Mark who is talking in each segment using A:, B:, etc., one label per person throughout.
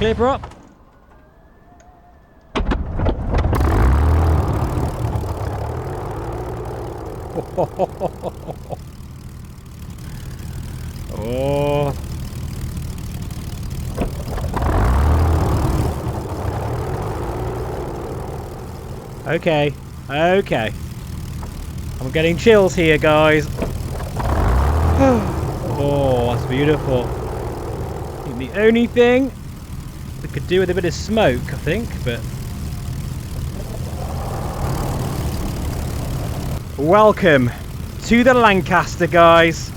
A: clip her up. Oh. Okay, okay. I'm getting chills here, guys. Oh, that's beautiful. I think the only thing we could do with a bit of smoke, I think, but... Welcome to the Lancaster, guys.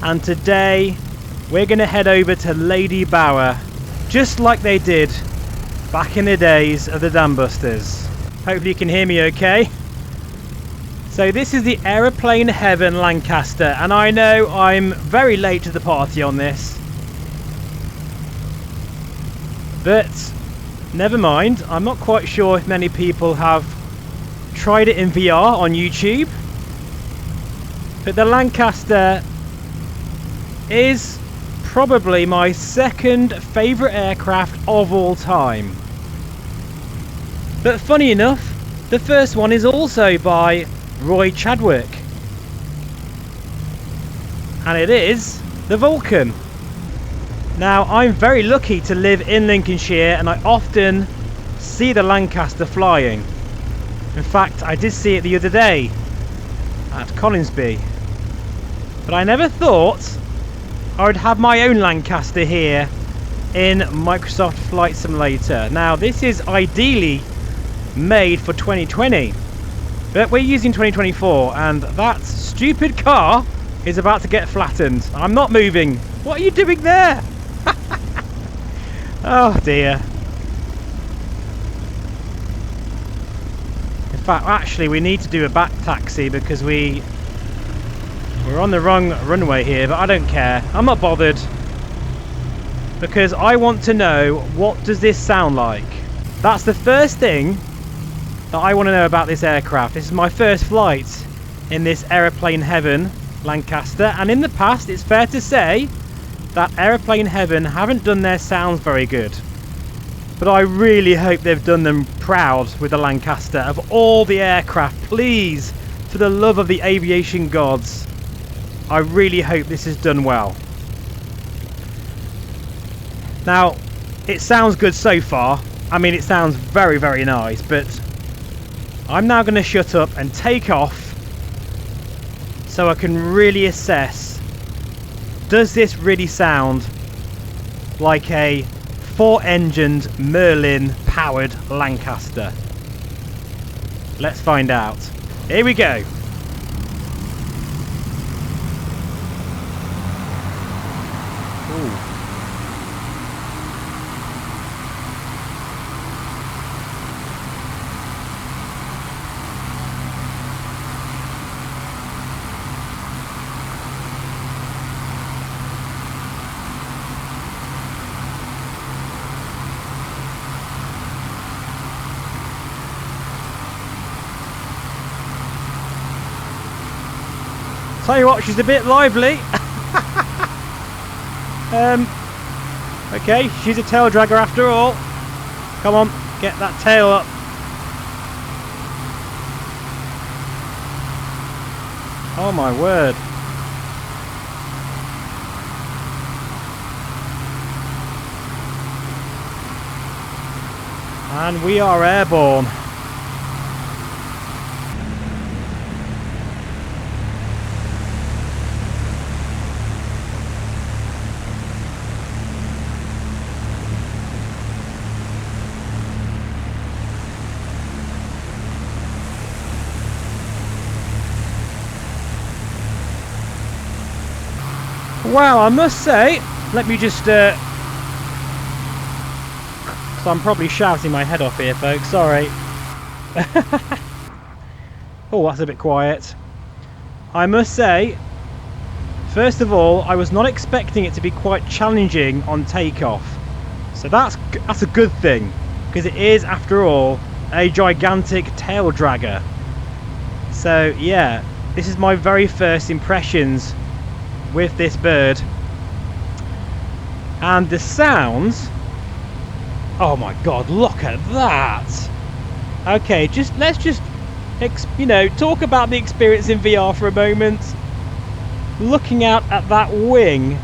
A: And today, we're going to head over to Ladybower, just like they did back in the days of the Dam Busters. Hopefully you can hear me okay. So this is the Aeroplane Heaven Lancaster, and I know I'm very late to the party on this. But never mind, I'm not quite sure if many people have tried it in VR on YouTube. But the Lancaster is probably my second favourite aircraft of all time. But funny enough, the first one is also by Roy Chadwick, and it is the Vulcan. Now, I'm very lucky to live in Lincolnshire, and I often see the Lancaster flying. In fact, I did see it the other day at Coningsby, but I never thought I would have my own Lancaster here in Microsoft Flight Simulator. Now, this is ideally made for 2020, but we're using 2024, and that stupid car is about to get flattened. I'm not moving. What are you doing there? Oh dear. In fact, actually, we need to do a back taxi because we're on the wrong runway here, but I don't care. I'm not bothered, because I want to know, what does this sound like? That's the first thing that I want to know about this aircraft. This is my first flight in this Aeroplane Heaven Lancaster, and in the past, it's fair to say that Aeroplane Heaven haven't done their sounds very good. But I really hope they've done them proud with the Lancaster. Of all the aircraft, please, for the love of the aviation gods, I really hope this is done well. Now, it sounds good so far. I mean, it sounds very, very nice, but I'm now going to shut up and take off so I can really assess, does this really sound like a 4-engined Merlin powered Lancaster? Let's find out. Here we go. Ooh. Tell you what, she's a bit lively. Okay, she's a tail dragger after all. Come on, get that tail up. Oh my word. And we are airborne. Wow, I must say, let me just, so I'm probably shouting my head off here, folks, sorry. Oh, that's a bit quiet. I must say, first of all, I was not expecting it to be quite challenging on takeoff. So that's a good thing, because it is, after all, a gigantic tail dragger. So, yeah, this is my very first impressions with this bird, and the sounds Oh my god, look at that. Okay, let's just you know, talk about the experience in VR for a moment. Looking out at that wing,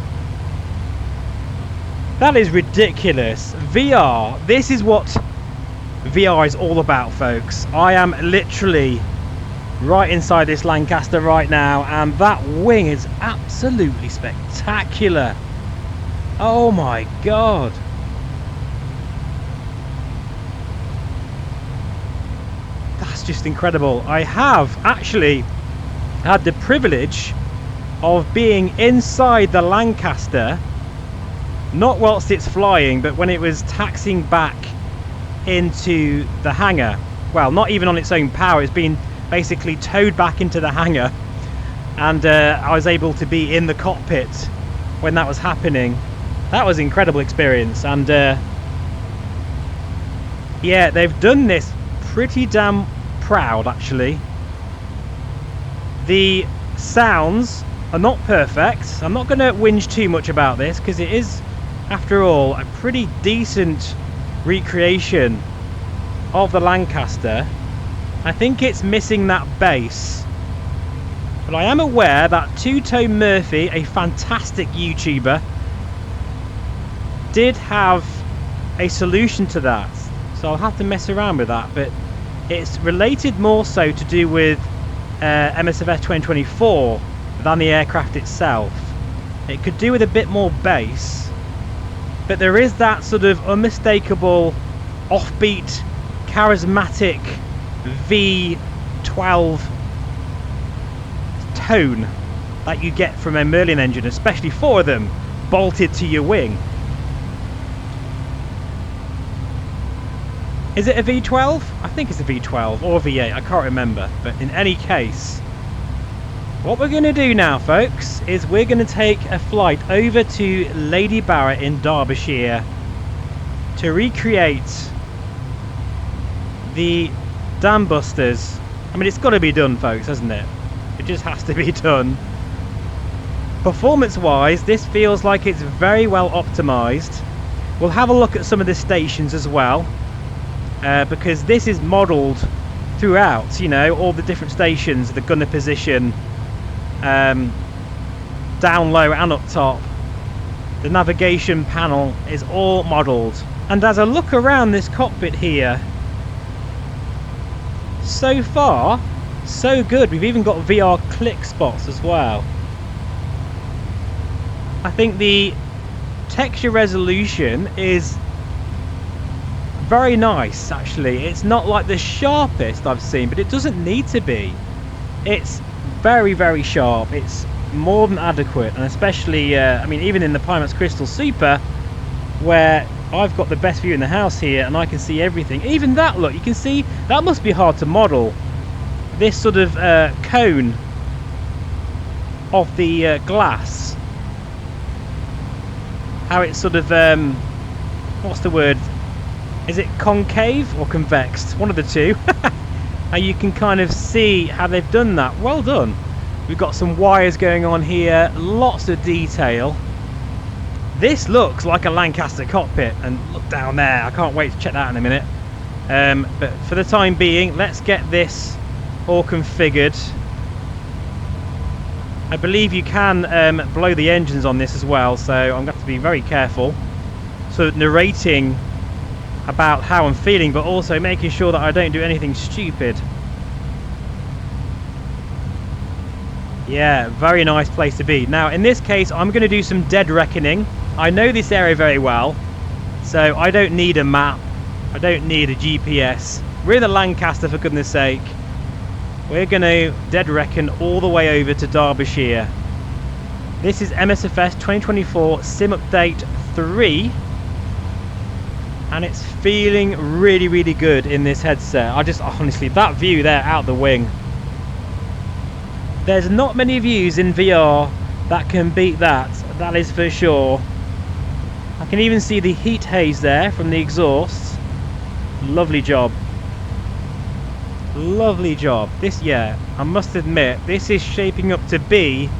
A: that is ridiculous. VR, this is what VR is all about, folks. I am literally right inside this Lancaster right now, and that wing is absolutely spectacular. Oh my god. That's just incredible. I have actually had the privilege of being inside the Lancaster, not whilst it's flying, but when it was taxiing back into the hangar. Well, not even on its own power, it's been basically towed back into the hangar, and I was able to be in the cockpit when that was happening. That was an incredible experience, and yeah, they've done this pretty damn proud, actually. The sounds are not perfect. I'm not going to whinge too much about this, because it is, after all, a pretty decent recreation of the Lancaster. I think it's missing that bass, but I am aware that Two-Tone Murphy, a fantastic YouTuber, did have a solution to that, so I'll have to mess around with that. But it's related more so to do with MSFS 2024 than the aircraft itself. It could do with a bit more bass, but there is that sort of unmistakable offbeat, charismatic V12 tone that you get from a Merlin engine, especially four of them bolted to your wing. Is it a V12? I think it's a V12 or a V8, I can't remember. But in any case, what we're going to do now, folks, is we're going to take a flight over to Ladybower in Derbyshire to recreate the dam busters. I mean, it's got to be done, folks, hasn't it? It just has to be done. Performance wise, this feels like it's very well optimized. We'll have a look at some of the stations as well, because this is modeled throughout, you know, all the different stations, the gunner position, down low and up top. The navigation panel is all modeled. And as I look around this cockpit here, so far so good. We've even got VR click spots as well. I think the texture resolution is very nice, actually. It's not like the sharpest I've seen, but it doesn't need to be. It's very, very sharp. It's more than adequate, and especially I mean, even in the Pimax Crystal Super, where I've got the best view in the house here and I can see everything. Even that, look, you can see that must be hard to model, this sort of cone of the glass, how it's sort of what's the word, is it concave or convex, one of the two. And you can kind of see how they've done that. Well done. We've got some wires going on here, lots of detail. This looks like a Lancaster cockpit, and look down there, I can't wait to check that in a minute. But for the time being, let's get this all configured. I believe you can blow the engines on this as well, so I'm going to have to be very careful. So narrating about how I'm feeling, but also making sure that I don't do anything stupid. Yeah, very nice place to be. Now, in this case, I'm going to do some dead reckoning. I know this area very well, so I don't need a map. I don't need a GPS. We're the Lancaster, for goodness sake. We're going to dead reckon all the way over to Derbyshire. This is MSFS 2024 Sim Update 3. And it's feeling really, really good in this headset. I just, honestly, that view there out the wing. There's not many views in VR that can beat that. That is for sure. I can even see the heat haze there from the exhaust. Lovely job. Lovely job. This, yeah, I must admit, this is shaping up to be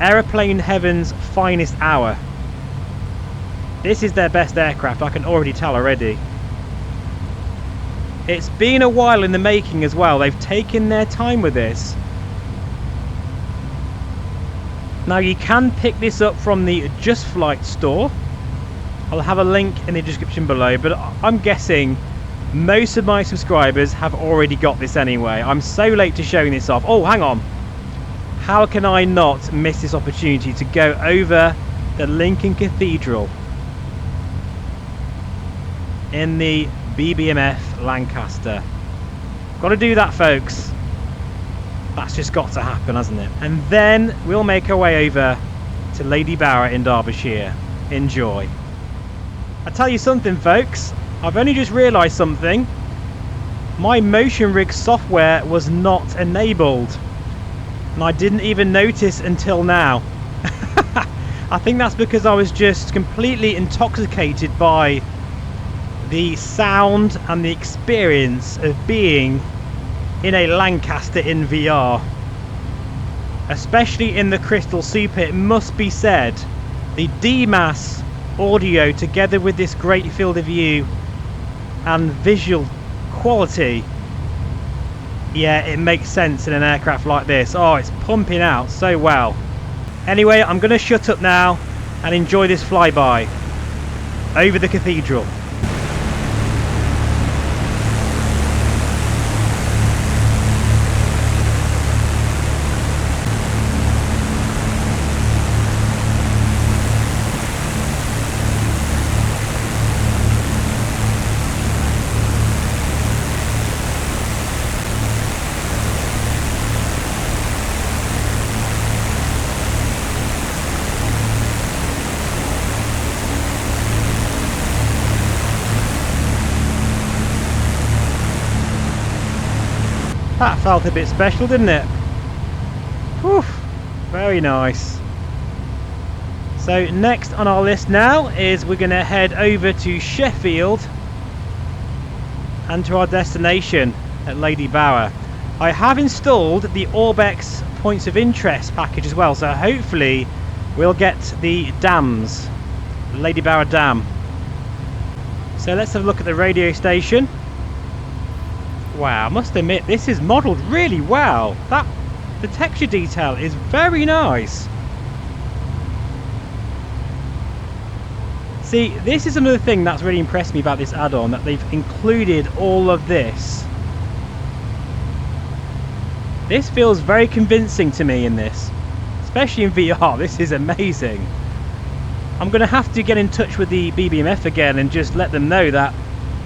A: Aeroplane Heaven's finest hour. This is their best aircraft, I can already tell already. It's been a while in the making as well. They've taken their time with this. Now you can pick this up from the Just Flight store. I'll have a link in the description below, but I'm guessing most of my subscribers have already got this anyway. I'm so late to showing this off. Oh, hang on. How can I not miss this opportunity to go over the Lincoln Cathedral in the BBMF Lancaster? Got to do that, folks. That's just got to happen, hasn't it? And then we'll make our way over to Ladybower in Derbyshire. Enjoy. I tell you something, folks, I've only just realised something. My motion rig software was not enabled, and I didn't even notice until now. I think that's because I was just completely intoxicated by the sound and the experience of being in a Lancaster in VR, especially in the Crystal Super. It must be said, the DMAS audio together with this great field of view and visual quality, yeah, it makes sense in an aircraft like this. Oh, it's pumping out so well. Anyway, I'm going to shut up now and enjoy this flyby over the cathedral. That felt a bit special, didn't it? Whew, very nice. So next on our list now is we're going to head over to Sheffield and to our destination at Ladybower. I have installed the Orbex Points of Interest package as well, so hopefully we'll get the dams, Ladybower Dam. So let's have a look at the radio station. Wow, I must admit this is modelled really well. The texture detail is very nice. See, this is another thing that's really impressed me about this add-on, that they've included all of this. This feels very convincing to me in this, especially in VR. This is amazing. I'm going to have to get in touch with the BBMF again and just let them know that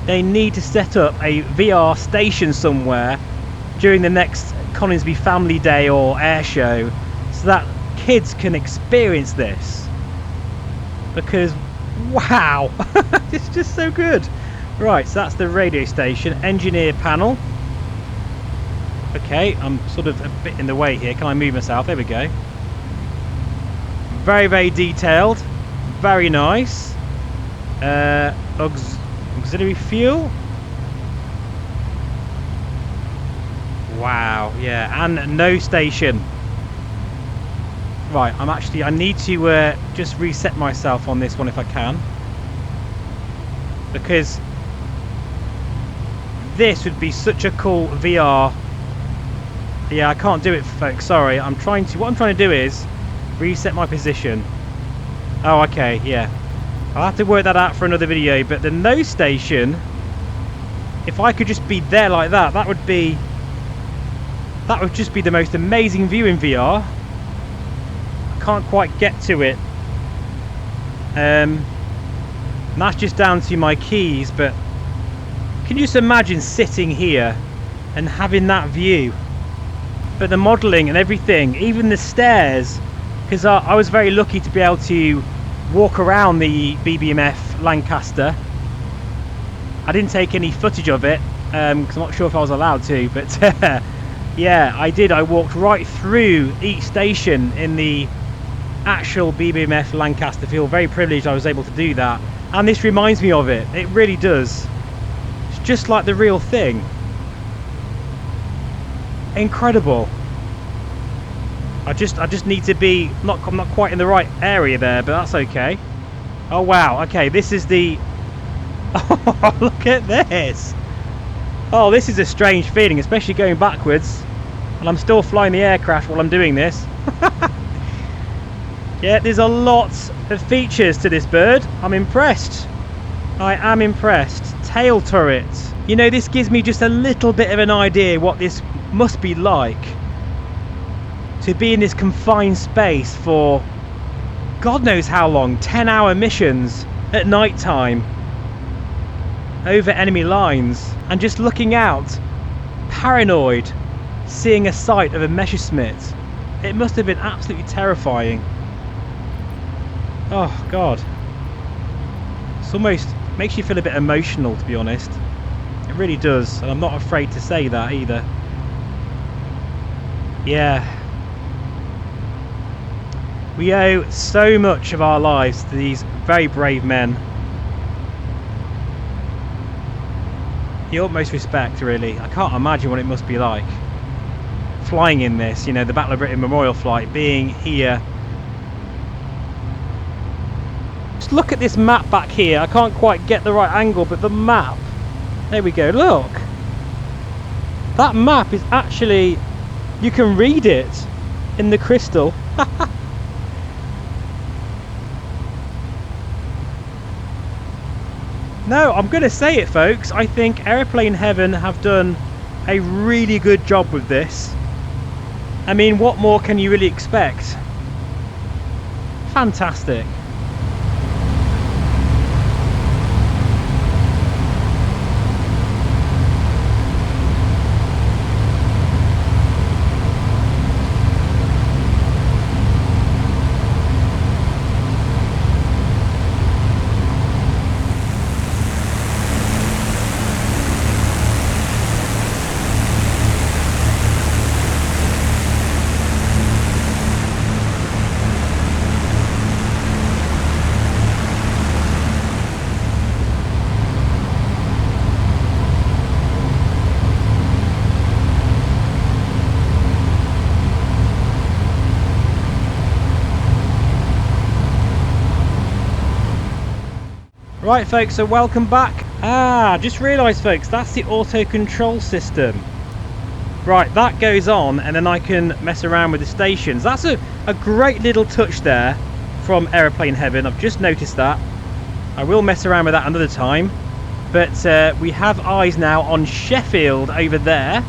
A: they need to set up a VR station somewhere during the next Coningsby Family Day or Air Show, so that kids can experience this. Because, wow, it's just so good. Right, so that's the radio station, engineer panel. Okay, I'm sort of a bit in the way here. Can I move myself? There we go. Very, very detailed. Very nice. Auxiliary fuel. Wow, yeah, and no station. Right, I need to just reset myself on this one if I can, because this would be such a cool VR. Yeah, I can't do it, folks, sorry. What I'm trying to do is reset my position. Oh, okay, yeah. I'll have to work that out for another video, but the nose station, if I could just be there like that, that would just be the most amazing view in VR. I can't quite get to it. And that's just down to my keys, but can you just imagine sitting here and having that view? But the modelling and everything, even the stairs, because I was very lucky to be able to walk around the BBMF Lancaster. I didn't take any footage of it because I'm not sure if I was allowed to, but yeah, I did. I walked right through each station in the actual BBMF Lancaster. Feel very privileged I was able to do that, and this reminds me of it. It really does. It's just like the real thing. Incredible. I just need to be I'm not quite in the right area there, but that's okay. Oh wow, okay, this is the... Oh, look at this! Oh, this is a strange feeling, especially going backwards. And I'm still flying the aircraft while I'm doing this. Yeah, there's a lot of features to this bird. I'm impressed. I am impressed. Tail turret. You know, this gives me just a little bit of an idea what this must be like to be in this confined space for God knows how long. 10-hour missions at night time over enemy lines and just looking out, paranoid, seeing a sight of a Messerschmitt. It must have been absolutely terrifying. Oh God, it's almost makes you feel a bit emotional, to be honest. It really does, and I'm not afraid to say that either. Yeah, we owe so much of our lives to these very brave men. The utmost respect, really. I can't imagine what it must be like flying in this, you know, the Battle of Britain Memorial flight, being here. Just look at this map back here. I can't quite get the right angle, but the map, there we go, look. That map is actually, you can read it in the crystal. No, I'm going to say it, folks. I think Aeroplane Heaven have done a really good job with this. I mean, what more can you really expect? Fantastic. Right folks, so welcome back. Just realised folks, that's the auto control system. Right, that goes on and then I can mess around with the stations. That's a great little touch there from Aeroplane Heaven. I've just noticed that. I will mess around with that another time. But we have eyes now on Sheffield over there.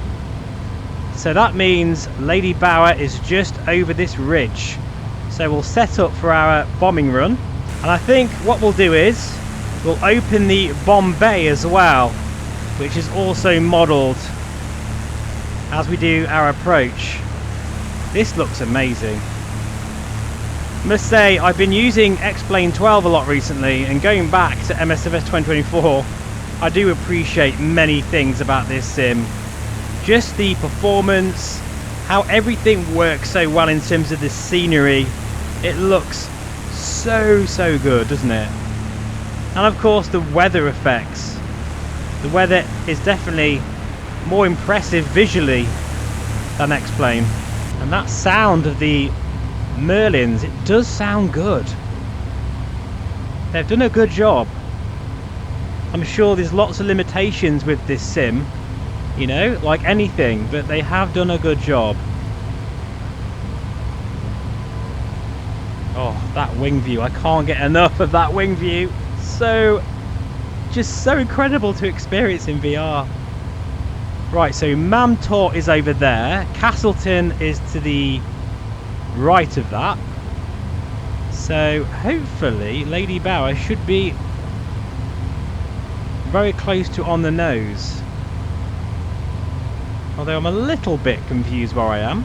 A: So that means Ladybower is just over this ridge. So we'll set up for our bombing run. And I think what we'll do is we'll open the bomb bay as well, which is also modelled as we do our approach. This looks amazing. I must say, I've been using X-Plane 12 a lot recently, and going back to MSFS 2024, I do appreciate many things about this sim. Just the performance, how everything works so well in terms of the scenery. It looks so good, doesn't it? And of course the weather effects. The weather is definitely more impressive visually than X-Plane. And that sound of the Merlins, it does sound good. They've done a good job. I'm sure there's lots of limitations with this sim, you know, like anything, but they have done a good job. Oh, that wing view, I can't get enough of that wing view. Just so incredible to experience in VR. Right, so Mamtor is over there. Castleton is to the right of that. So hopefully Ladybower should be very close to on the nose. Although I'm a little bit confused where I am.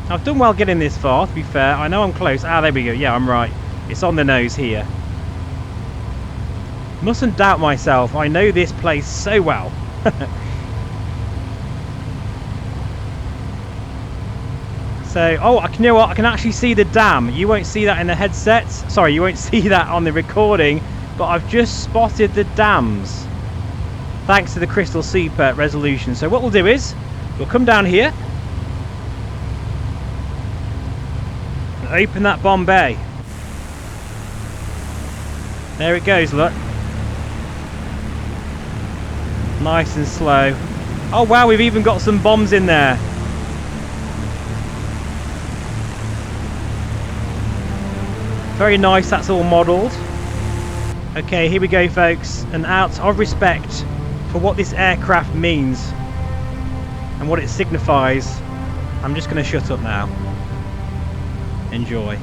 A: I've done well getting this far, to be fair. I know I'm close. There we go. Yeah, I'm right. It's on the nose here. Mustn't doubt myself. I know this place so well. So, oh, you know what? I can actually see the dam. You won't see that in the headset. Sorry, you won't see that on the recording. But I've just spotted the dams, thanks to the Crystal Super resolution. So what we'll do is, we'll come down here. And open that bomb bay. There it goes, look. Nice and slow. Oh wow, we've even got some bombs in there. Very nice, that's all modelled. Okay, here we go folks, and out of respect for what this aircraft means and what it signifies, I'm just going to shut up now. Enjoy.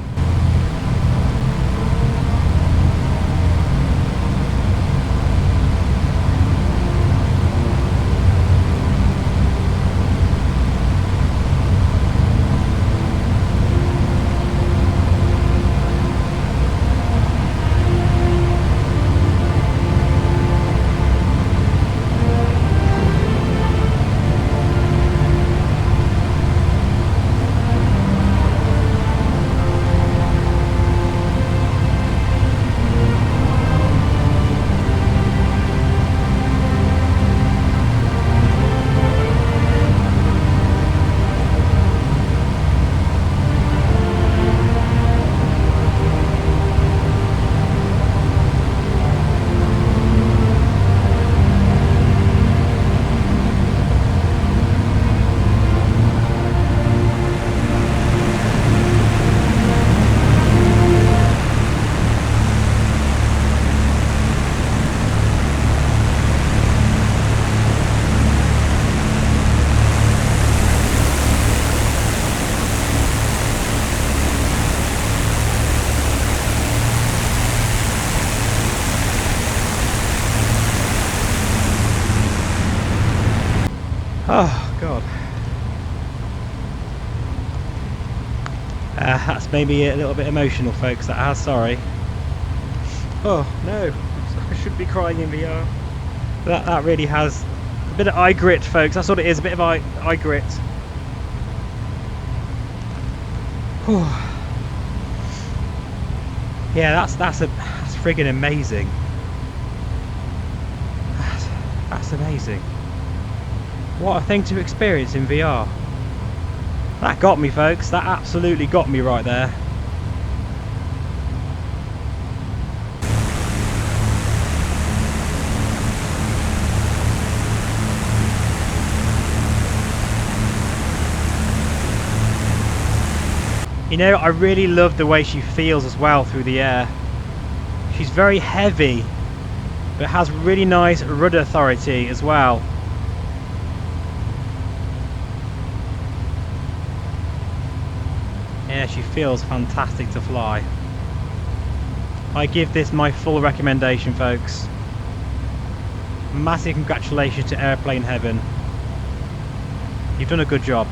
A: Oh God. That's maybe a little bit emotional, folks. That has, sorry. Oh no, I should be crying in VR. That really has a bit of eye grit, folks. That's what it is, a bit of eye grit. Whew. Yeah, that's friggin' amazing. That's amazing. What a thing to experience in VR. That got me, folks. That absolutely got me right there. You know, I really love the way she feels as well through the air. She's very heavy, but has really nice rudder authority as well. Yeah, she feels fantastic to fly. I give this my full recommendation, folks. Massive congratulations to Aeroplane Heaven. You've done a good job.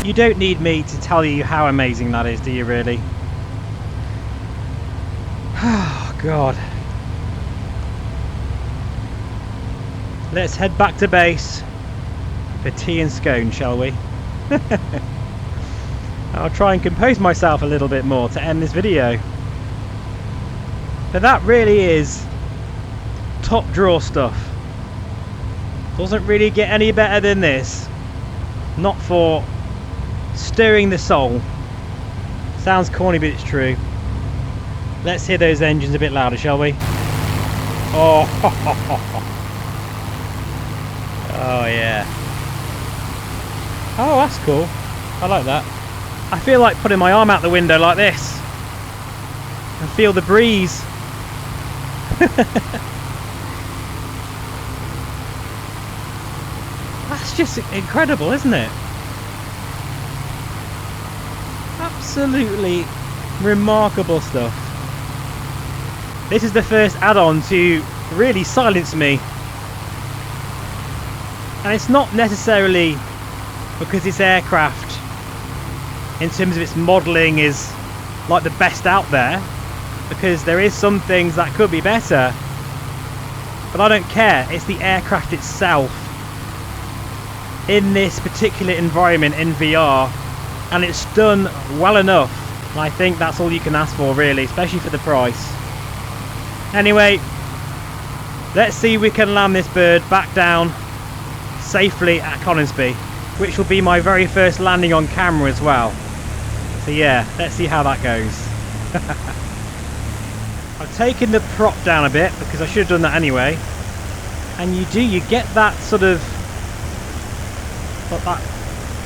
A: You don't need me to tell you how amazing that is, do you really? Oh God. Let's head back to base for tea and scone, shall we? I'll try and compose myself a little bit more to end this video. But that really is top draw stuff. Doesn't really get any better than this. Not for stirring the soul. Sounds corny, but it's true. Let's hear those engines a bit louder, shall we? Oh, oh yeah. Oh, that's cool. I like that. I feel like putting my arm out the window like this and feel the breeze. That's just incredible, isn't it? Absolutely remarkable stuff. This is the first add-on to really silence me And it's not necessarily because this aircraft, in terms of its modelling, is like the best out there, because there is some things that could be better, but I don't care. It's the aircraft itself in this particular environment in VR, and it's done well enough, and I think that's all you can ask for really, especially for the price. Anyway, let's see if we can land this bird back down safely at Coningsby, which will be my very first landing on camera as well. So yeah, let's see how that goes. I've taken the prop down a bit because I should have done that anyway, and you get that sort of that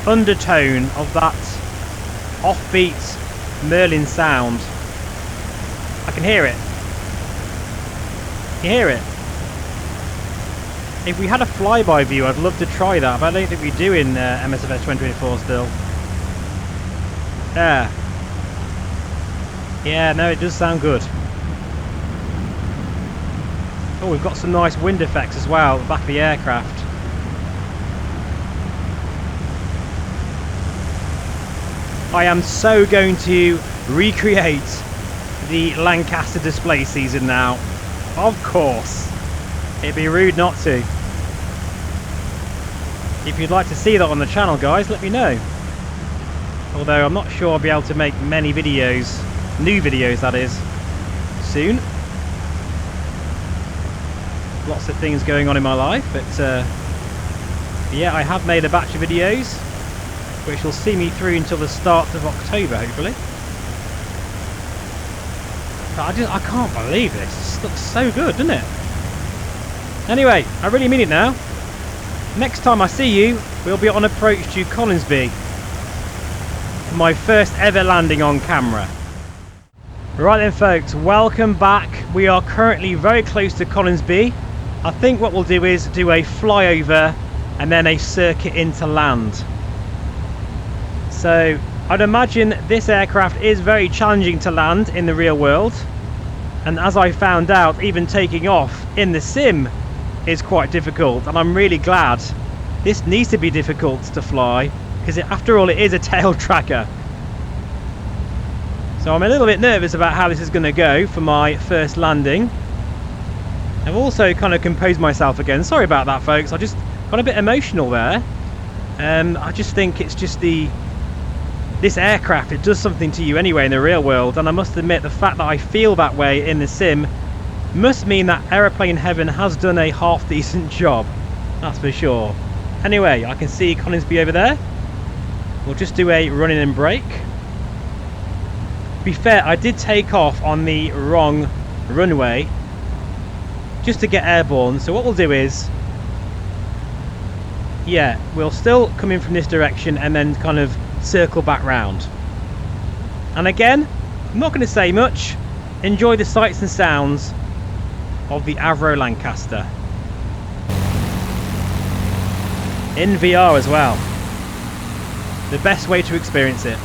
A: undertone of that offbeat Merlin sound. I can hear it. You hear it? If we had a flyby view, I'd love to try that, but I don't think we do in MSFS 2024 still. There. Yeah, no, it does sound good. Oh, we've got some nice wind effects as well at the back of the aircraft. I am so going to recreate the Lancaster display season now. Of course. It'd be rude not to. If you'd like to see that on the channel, guys, let me know. Although I'm not sure I'll be able to make many videos, new videos that is, soon. Lots of things going on in my life, but yeah, I have made a batch of videos which will see me through until the start of October, hopefully. But I can't believe this. It looks so good, doesn't it? Anyway, I really mean it now. Next time I see you, we'll be on approach to Coningsby for my first ever landing on camera. Right then folks, welcome back. We are currently very close to Coningsby. I think what we'll do is do a flyover and then a circuit into land. So I'd imagine this aircraft is very challenging to land in the real world, and as I found out, even taking off in the sim is quite difficult, and I'm really glad. This needs to be difficult to fly because after all it is a tail tracker. So I'm a little bit nervous about how this is going to go for my first landing. I've also kind of composed myself again. Sorry about that folks, I just got a bit emotional there. I just think it's just this aircraft, it does something to you anyway in the real world, and I must admit the fact that I feel that way in the sim must mean that Aeroplane Heaven has done a half decent job, that's for sure. Anyway, I can see Coningsby over there. We'll just do a run in and brake. To be fair, I did take off on the wrong runway just to get airborne, so what we'll do is, yeah, we'll still come in from this direction and then kind of circle back round. And again, I'm not going to say much. Enjoy the sights and sounds of the Avro Lancaster in VR as well. The best way to experience it.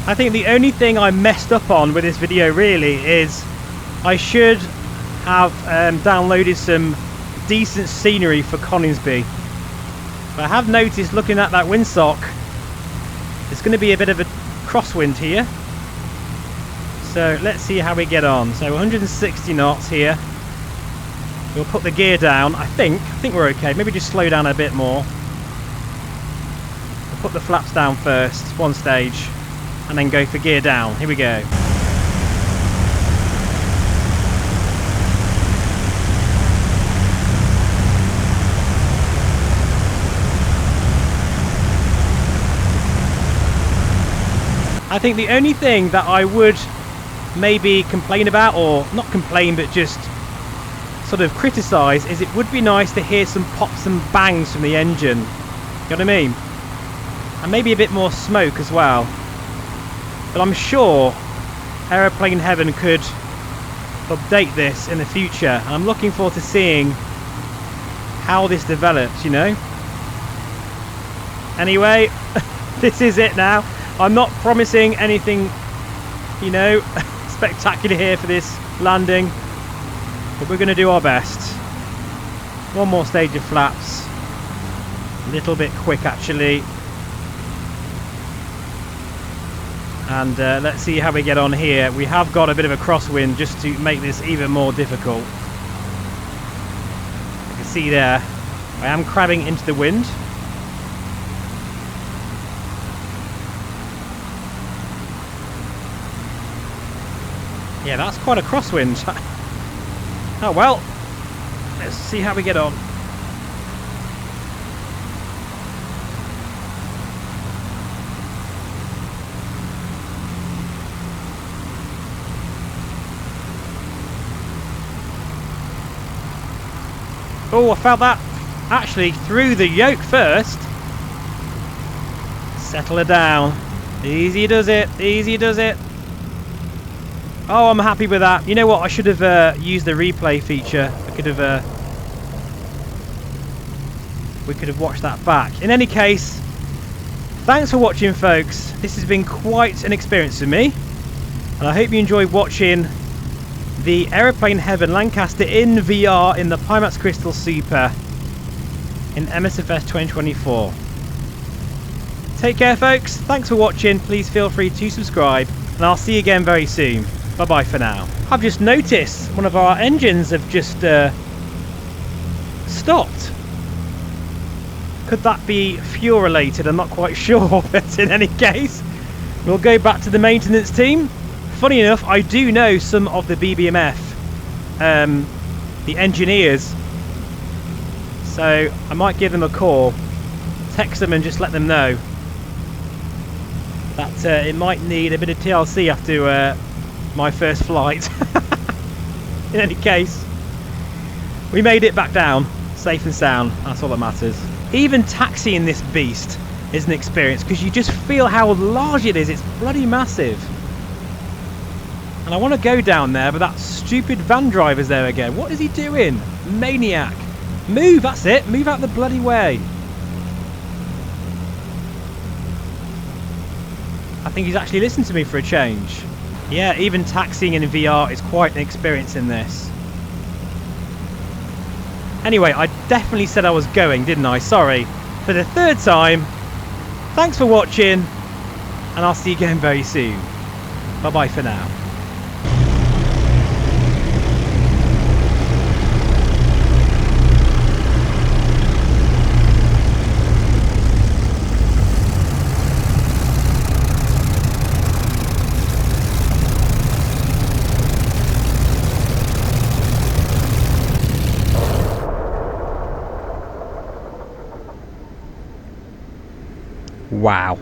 A: I think the only thing I messed up on with this video really is I should have downloaded some decent scenery for Coningsby. But I have noticed looking at that windsock, there's going to be a bit of a crosswind here. So let's see how we get on. So 160 knots here. We'll put the gear down. I think we're okay. Maybe just slow down a bit more. We'll put the flaps down first, one stage, and then go for gear down. Here we go. I think the only thing that I would maybe complain about, or not complain but just sort of criticise is it would be nice to hear some pops and bangs from the engine. You know what I mean? And maybe a bit more smoke as well. But I'm sure Aeroplane Heaven could update this in the future. And I'm looking forward to seeing how this develops, you know. Anyway, this is it now. I'm not promising anything, you know, spectacular here for this landing, but we're going to do our best. One more stage of flaps. A little bit quick actually. And let's see how we get on here. We have got a bit of a crosswind just to make this even more difficult. You can see there, I am crabbing into the wind. Yeah, that's quite a crosswind. Oh well, let's see how we get on. Oh, I felt that actually through the yoke first. Settle her down. Easy does it, easy does it. Oh, I'm happy with that. You know what? I should have used the replay feature. We could have watched that back. In any case, thanks for watching, folks. This has been quite an experience for me, and I hope you enjoyed watching the Aeroplane Heaven Lancaster in VR in the Pimax Crystal Super in MSFS 2024. Take care, folks. Thanks for watching. Please feel free to subscribe, and I'll see you again very soon. Bye bye for now. I've just noticed one of our engines have just stopped. Could that be fuel related? I'm not quite sure, but in any case, we'll go back to the maintenance team. Funny enough, I do know some of the BBMF, the engineers, so I might give them a call, text them and just let them know that it might need a bit of TLC after my first flight. In any case, we made it back down safe and sound. That's all that matters. Even taxiing this beast is an experience because you just feel how large it is. It's bloody massive. And I want to go down there, but that stupid van driver's there again. What is he doing? Maniac. Move, that's it. Move out the bloody way. I think he's actually listened to me for a change. Yeah, even taxiing in VR is quite an experience in this. Anyway, I definitely said I was going, didn't I? Sorry. For the third time, thanks for watching, and I'll see you again very soon. Bye-bye for now. Wow.